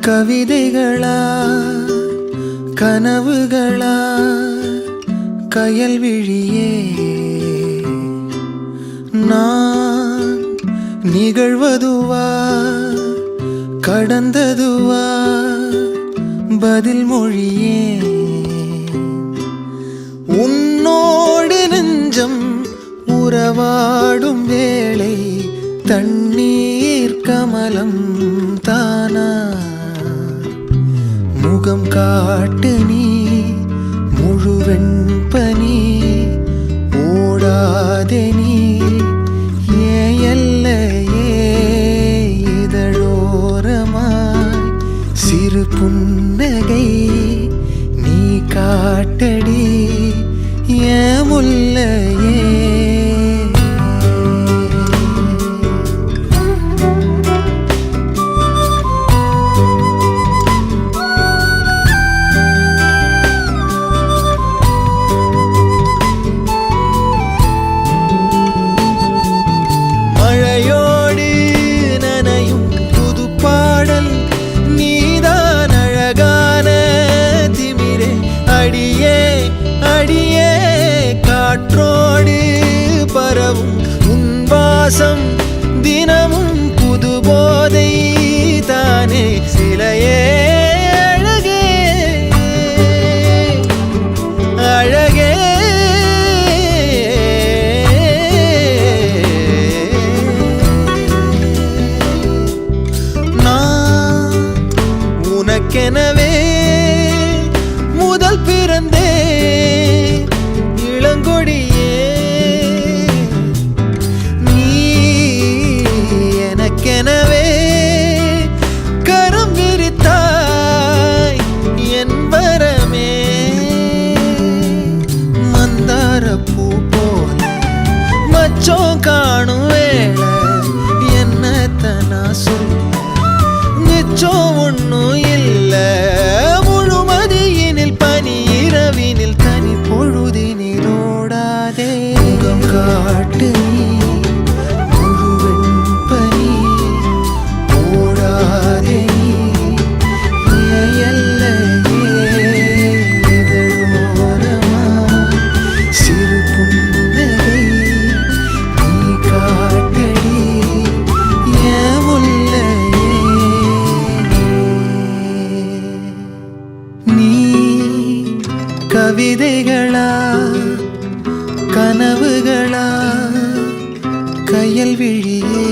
கவிதைகளா கனவுகளா கயல் விழியே நான் நிகழ்வதுவா கடந்ததுவா பதில் மொழியே உன்னோடு நெஞ்சம் உறவாடும் வேளை தண்ணீர் கமலம் தானா முகம் காட்டு நீ முழுவெண் பனி ஓடாதே நீ ஏல்லையே இதழோரமாய் சிறு புன்னகை நீ காட்டடி ஏன் முல்லையே மழையோடு நனையும் புது பாடல் நீதான் அழகான திமிரே அடியே அடியே காற்றோடு பரவும் உன் வாசம் தினமும் புது போதை தானே சிலையே அழகே அழகே உனக்கெனவே முதல் பிறந்தே இளங்கொடியே நீ எனக்கெனவே கரம் விரித்தாய் என் வரமே மந்தார பூ போல மச்சம் காணும் வேளை என்னத்தனா சொல்ல மிச்சம் ஒன்னும் இல்ல முழுமதியினில் பனி இரவினில் தனி பொழுதினில் ஓடாதே முகம் காட்டு நீ முழுவெண் பனி ஓடாதே நீ எல்லையே இதழோரமாய் சிறு புன்னகை நீ காட்டடி ஏன் முல்லையே நீ கவிதைகளா கனவுகளா கயல் விழியே